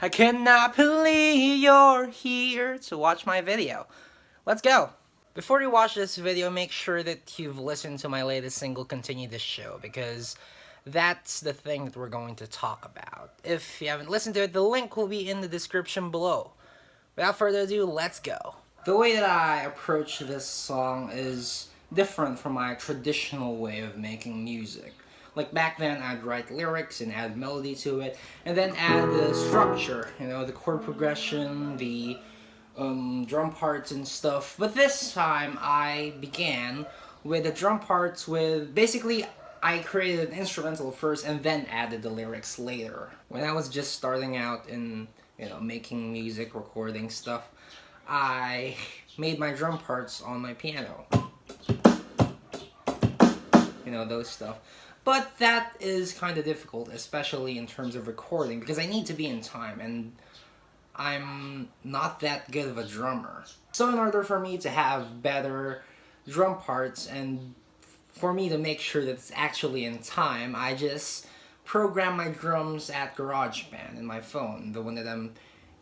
I cannot believe you're here to watch my video. Let's go! Before you watch this video, make sure that you've listened to my latest single, Continue This Show, because that's the thing that we're going to talk about. If you haven't listened to it, the link will be in the description below. Without further ado, let's go. The way that I approach this song is different from my traditional way of making music. Like back then, I'd write lyrics and add melody to it, and then add the structure, the chord progression, the drum parts and stuff. But this time, I began with the drum parts with, basically, I created an instrumental first and then added the lyrics later. When I was just starting out in, making music, recording stuff, I made my drum parts on my piano. Those stuff. But that is kind of difficult, especially in terms of recording, because I need to be in time, and I'm not that good of a drummer. So in order for me to have better drum parts, and for me to make sure that it's actually in time, I just program my drums at GarageBand in my phone, the one that I'm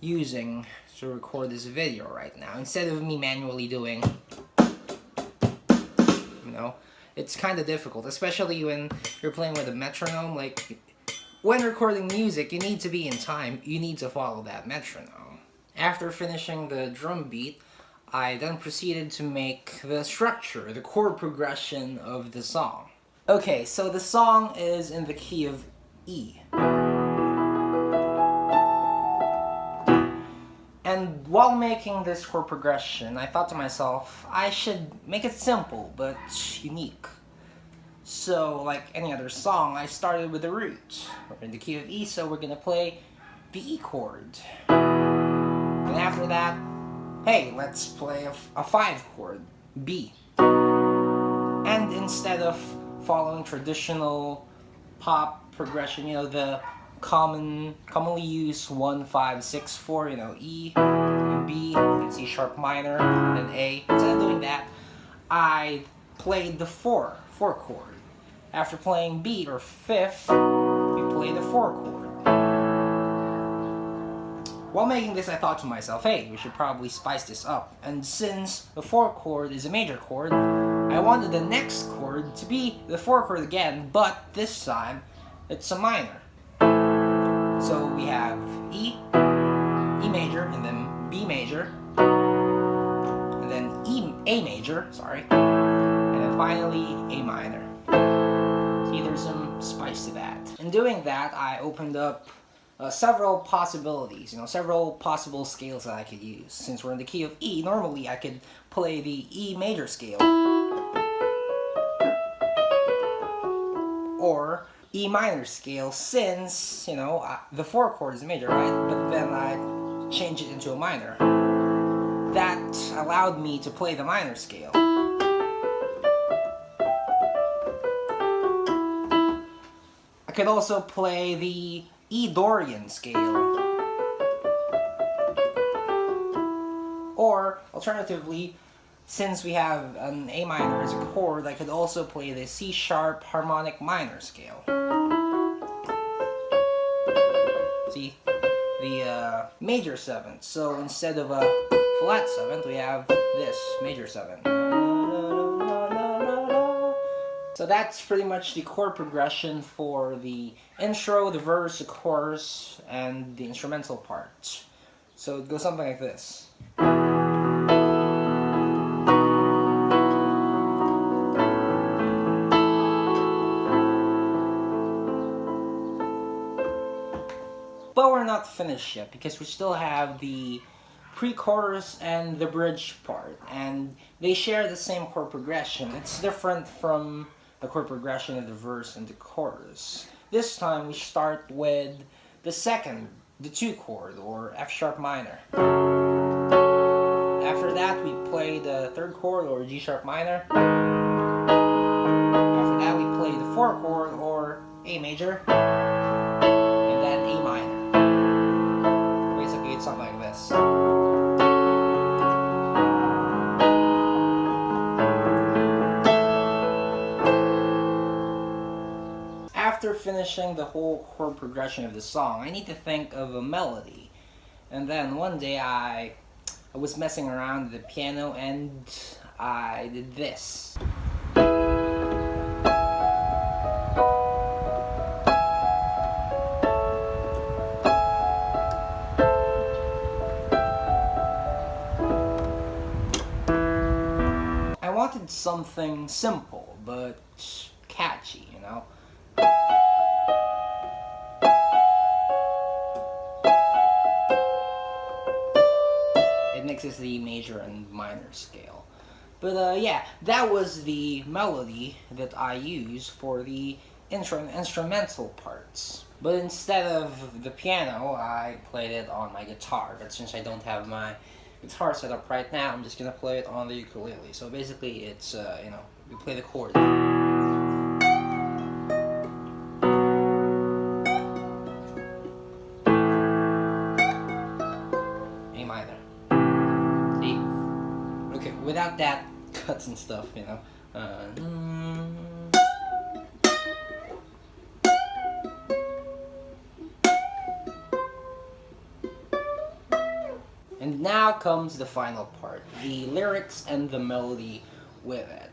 using to record this video right now, instead of me manually doing, it's kind of difficult, especially when you're playing with a metronome. Like, when recording music, you need to be in time. You need to follow that metronome. After finishing the drum beat, I then proceeded to make the structure, the chord progression of the song. Okay, so the song is in the key of E. And while making this chord progression, I thought to myself, I should make it simple, but unique. So, like any other song, I started with the root. We're in the key of E, so we're gonna play the E chord. And after that, hey, let's play a 5 chord, B. And instead of following traditional pop progression, the commonly used 1, 5, 6, 4, E, and B, and C sharp minor, and then A. Instead of doing that, I played the 4 chord. After playing B, or 5th, we play the 4 chord. While making this, I thought to myself, hey, we should probably spice this up. And since the 4 chord is a major chord, I wanted the next chord to be the 4 chord again, but this time, it's a minor. So we have E, E major, and then B major, and then A major, and then finally A minor. See, there's some spice to that. In doing that, I opened up several possibilities, several possible scales that I could use. Since we're in the key of E, normally I could play the E major scale, or E minor scale, since, the 4 chord is major, right? But then I changed it into a minor. That allowed me to play the minor scale. I could also play the E Dorian scale. Or, alternatively, since we have an A minor as a chord, I could also play the C sharp harmonic minor scale. See, the major 7th. So instead of a flat 7th, we have this major 7. So that's pretty much the chord progression for the intro, the verse, the chorus, and the instrumental part. So it goes something like this. But we're not finished yet, because we still have the pre-chorus and the bridge part, and they share the same chord progression. It's different from the chord progression of the verse and the chorus. This time we start with the 2 chord, or F sharp minor. After that we play the 3rd chord, or G sharp minor. After that we play the 4 chord, or A major. And then A minor. Basically it's something like this. After finishing the whole chord progression of the song, I need to think of a melody. And then one day I was messing around with the piano and I did this. I wanted something simple but catchy, you know? It mixes the major and minor scale. But yeah, that was the melody that I used for the instrumental parts. But instead of the piano, I played it on my guitar. But since I don't have my guitar set up right now, I'm just gonna play it on the ukulele. So basically, it's you know, we play the chord. A minor. See? Okay, without that cuts and stuff, you know. And now comes the final part, the lyrics and the melody with it.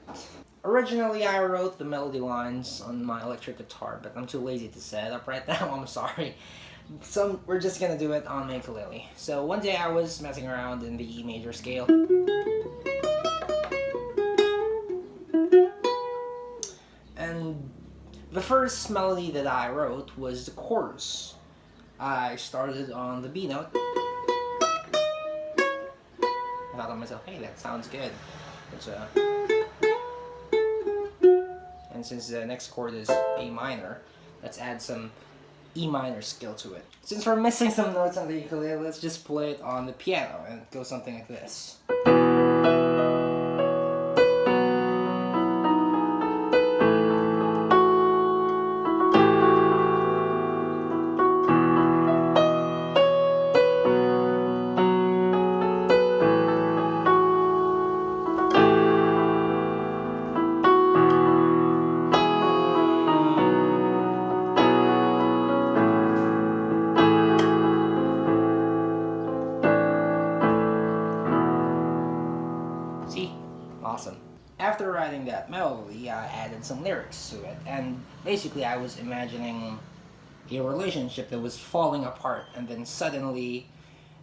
Originally, I wrote the melody lines on my electric guitar, but I'm too lazy to set it up right now, I'm sorry. So we're just gonna do it on my ukulele. So one day I was messing around in the E major scale. And the first melody that I wrote was the chorus. I started on the B note. I thought to myself, hey, that sounds good. And since the next chord is A minor, let's add some E minor scale to it. Since we're missing some notes on the ukulele, let's just play it on the piano and go something like this. See? Awesome. After writing that melody, I added some lyrics to it, and basically I was imagining a relationship that was falling apart, and then suddenly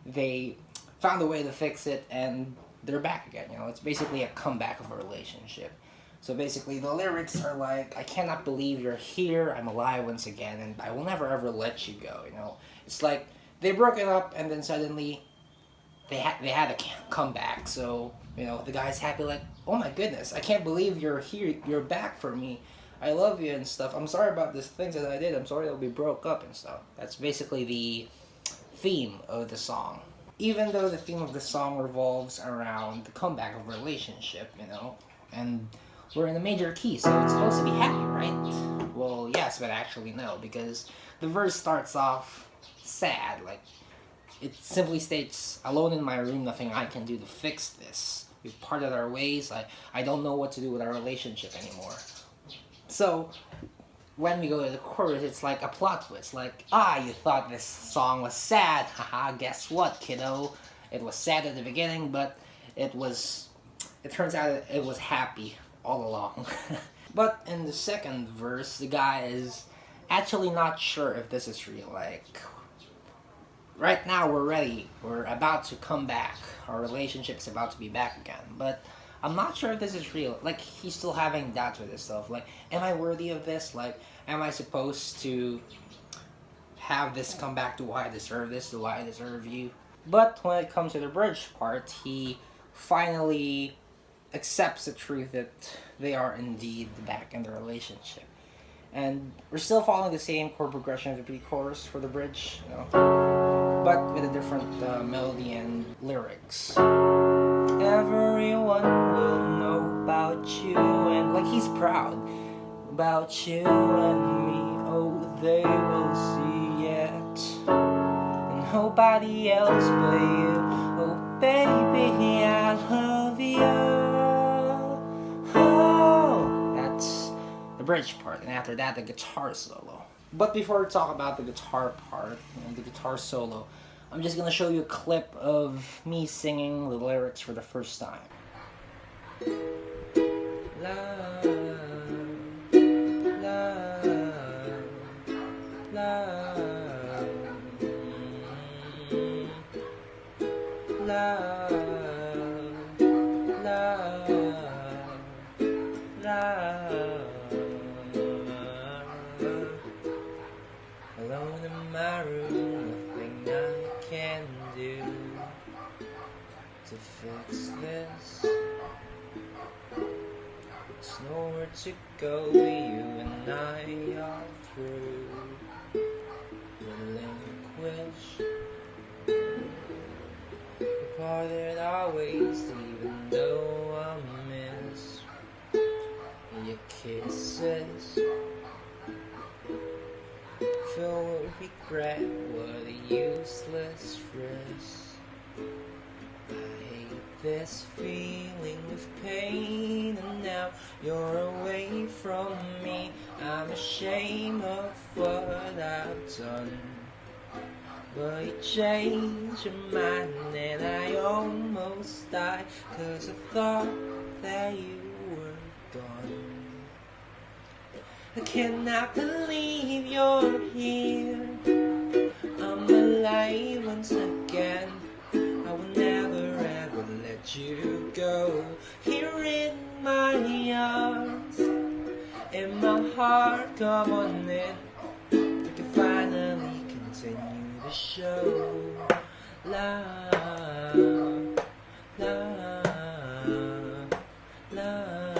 they found a way to fix it, and they're back again, you know? It's basically a comeback of a relationship. So basically the lyrics are like, I cannot believe you're here, I'm alive once again, and I will never ever let you go, you know? It's like, they broke it up, and then suddenly they had a comeback, so, you know, the guy's happy like, oh my goodness, I can't believe you're here, you're back for me, I love you and stuff, I'm sorry about these things that I did, I'm sorry that we broke up and stuff. That's basically the theme of the song. Even though the theme of the song revolves around the comeback of a relationship, you know, and we're in a major key, so it's supposed to be happy, right? Well, yes, but actually no, because the verse starts off sad, like, it simply states, alone in my room, nothing I can do to fix this. We've parted our ways, I don't know what to do with our relationship anymore. So, when we go to the chorus, it's like a plot twist, like, you thought this song was sad, haha, guess what, kiddo? It was sad at the beginning, but it turns out it was happy all along. But in the second verse, the guy is actually not sure if this is real, like, right now we're ready, we're about to come back, our relationship's about to be back again, but I'm not sure if this is real. Like, he's still having doubts with himself, like, am I worthy of this? Like, am I supposed to have this come back? Do I deserve this? Do I deserve you? But when it comes to the bridge part, he finally accepts the truth that they are indeed back in the relationship. And we're still following the same chord progression of the pre-chorus for the bridge, you know, but with a different melody and lyrics. Everyone will know about you, and like, he's proud about you and me. Oh, they will see it, and nobody else but you. Oh, baby, I love you. Oh, that's the bridge part, and after that, the guitar solo. But before we talk about the guitar part, the guitar solo, I'm just gonna show you a clip of me singing the lyrics for the first time. Love, love, love, love, love, love. Alone in my room, nothing I can do to fix this. There's nowhere to go, you and I are through. Relinquish the part that I waste, even though I miss your kisses. Filled with regret, what a useless risk. I hate this feeling of pain, and now you're away from me. I'm ashamed of what I've done, but you changed your mind, and I almost died, 'cause I thought that you were gone. I cannot believe you're here. I'm alive once again. I will never ever let you go. Here in my arms, in my heart, come on in. We can finally continue the show. Love, love, love.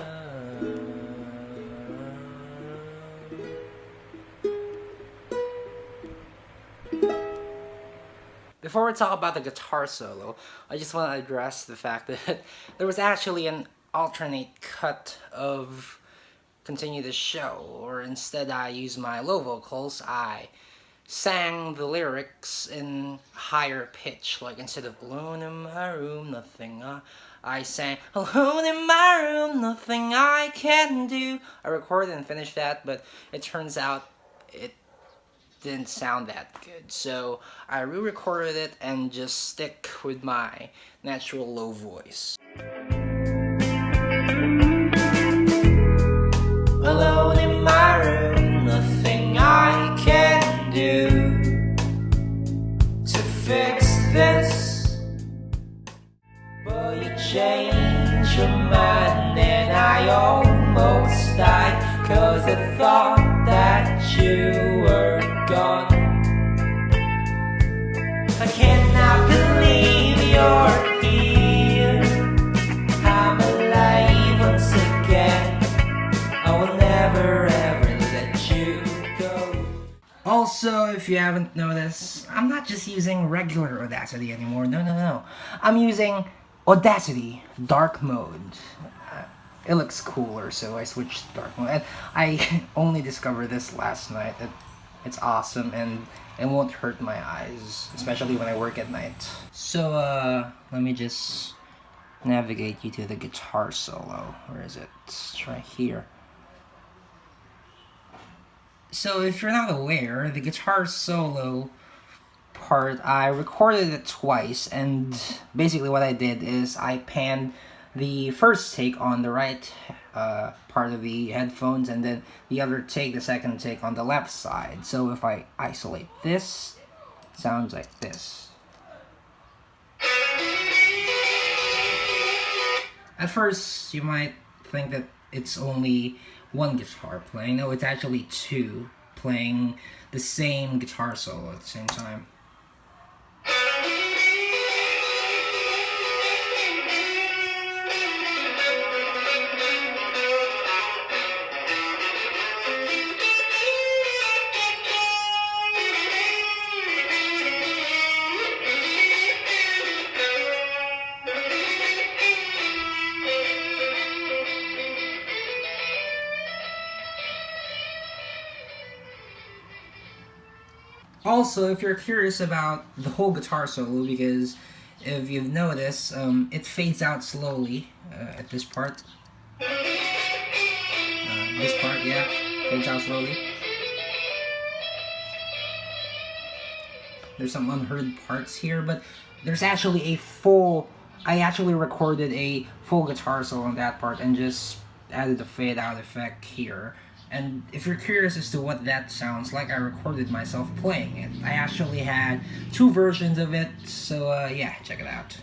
Before we talk about the guitar solo, I just want to address the fact that there was actually an alternate cut of Continue the Show, or instead I used my low vocals, I sang the lyrics in higher pitch, like instead of alone in my room, nothing I sang alone in my room, nothing I can do. I recorded and finished that, but it turns out it didn't sound that good, so I re-recorded it and just stick with my natural low voice. Alone in my room, nothing I can do to fix this, but you changed your mind and I almost died, 'cause I thought that you were gone. I cannot believe you're here. I'm alive once again. I will never ever let you go. Also, if you haven't noticed, I'm not just using regular Audacity anymore. No. I'm using Audacity Dark Mode. It looks cooler, so I switched to dark mode. And I only discovered this last night. It's awesome, and it won't hurt my eyes, especially when I work at night. So, let me just navigate you to the guitar solo. Where is it? It's right here. So, if you're not aware, the guitar solo part, I recorded it twice, and basically what I did is I panned the first take on the right part of the headphones, and then the second take on the left side. So if I isolate this, it sounds like this. At first, you might think that it's only one guitar playing. No, it's actually two playing the same guitar solo at the same time. Also, if you're curious about the whole guitar solo, because if you've noticed, it fades out slowly at this part. This part, yeah, fades out slowly. There's some unheard parts here, but there's actually I actually recorded a full guitar solo on that part and just added a fade out effect here. And if you're curious as to what that sounds like, I recorded myself playing it. I actually had 2 versions of it, so yeah, check it out.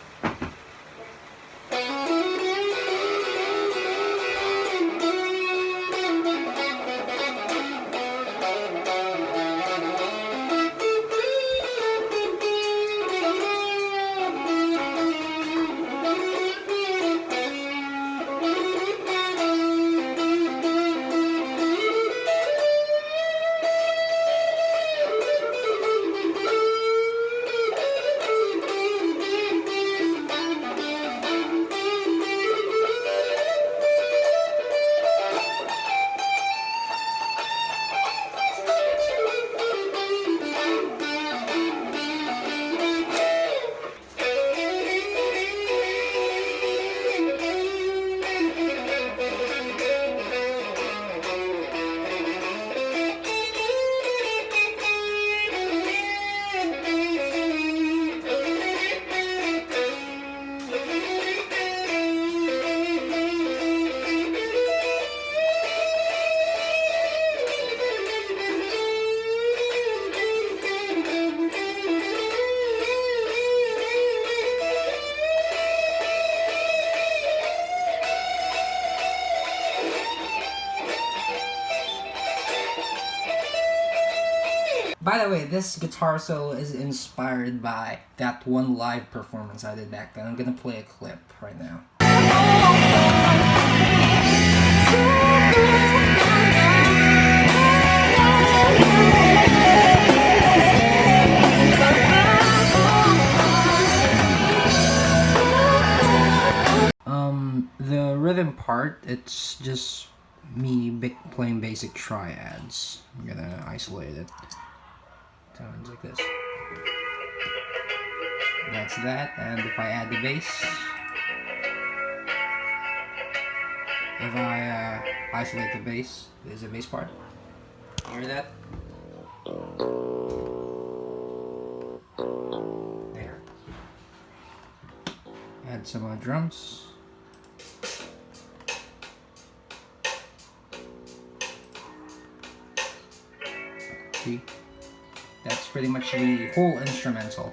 By the way, this guitar solo is inspired by that one live performance I did back then. I'm gonna play a clip right now. The rhythm part, it's just me playing basic triads. I'm gonna isolate it. Sounds like this. That's that, and if I add the bass, if I isolate the bass, there's a bass part. Hear that? There. Add some drums. See? That's pretty much the whole instrumental.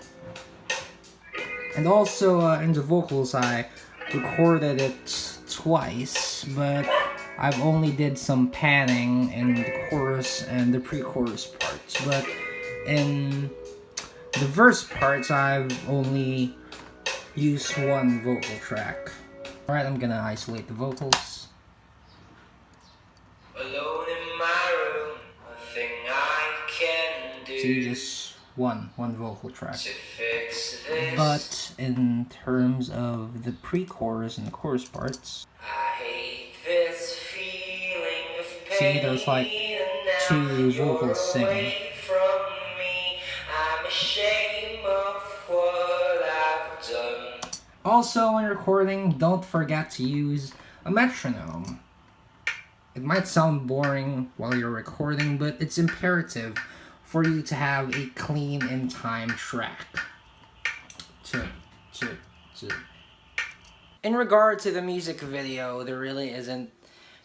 And also in the vocals, I recorded it twice, but I've only did some panning in the chorus and the pre-chorus parts. But in the verse parts, I've only used one vocal track. Alright, I'm gonna isolate the vocals. Alone in my room, a thing I can do. See, just one vocal track. But in terms of the pre-chorus and the chorus parts, I hate this feeling of pain. See, there's like 2 vocals singing. I'm ashamed of what I've done. Also, when recording, don't forget to use a metronome. It might sound boring while you're recording, but it's imperative for you to have a clean in time track. In regard to the music video, there really isn't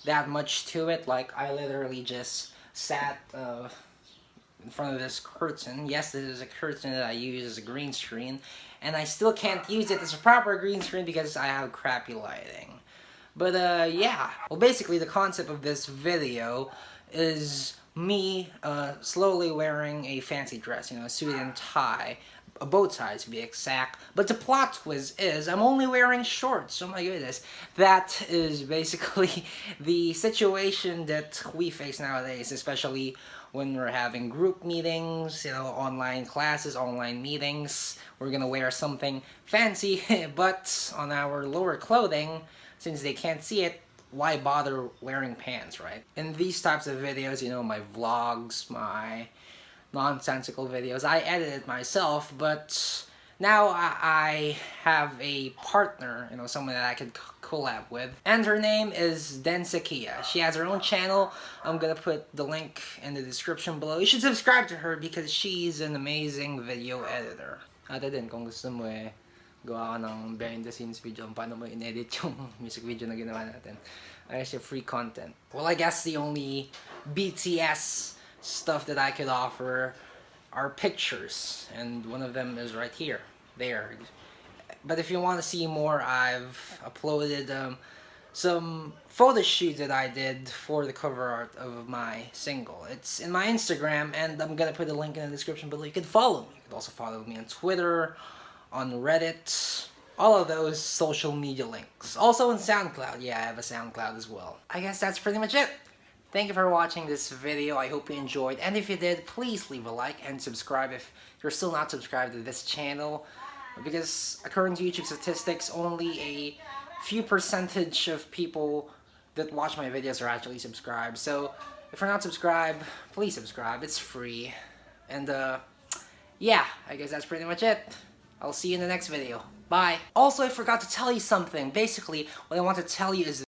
that much to it. Like, I literally just sat in front of this curtain. Yes, this is a curtain that I use as a green screen, and I still can't use it as a proper green screen because I have crappy lighting. But yeah, well, basically the concept of this video is me slowly wearing a fancy dress, you know, a suit and tie, a bow tie to be exact. But the plot twist is I'm only wearing shorts. Oh my goodness. That is basically the situation that we face nowadays, especially when we're having group meetings, you know, online classes, online meetings. We're gonna wear something fancy, but on our lower clothing, since they can't see it, why bother wearing pants, right? In these types of videos, you know, my vlogs, my nonsensical videos, I edit it myself, but Now I have a partner, someone that I could collab with, and her name is Den Sequia. She has her own channel. I'm gonna put the link in the description below. You should subscribe to her because she's an amazing video editor. Ate din, kung gusto mo gawa ka ng behind the scenes video, paano mo in-edit yung music video na ginawa natin. Actually, free content. Well, I guess the only BTS stuff that I could offer are pictures, and one of them is right here, there. But if you want to see more, I've uploaded some photo shoot that I did for the cover art of my single. It's in my Instagram, and I'm gonna put a link in the description below. You can follow me. You can also follow me on Twitter, on Reddit, all of those social media links. Also on SoundCloud. Yeah, I have a SoundCloud as well. I guess that's pretty much it. Thank you for watching this video. I hope you enjoyed, and if you did, please leave a like and subscribe if you're still not subscribed to this channel, because according to YouTube statistics, only a few percentage of people that watch my videos are actually subscribed. So if you're not subscribed, please subscribe. It's free. And yeah, I guess that's pretty much it. I'll see you in the next video. Bye. Also, I forgot to tell you something. Basically, what I want to tell you is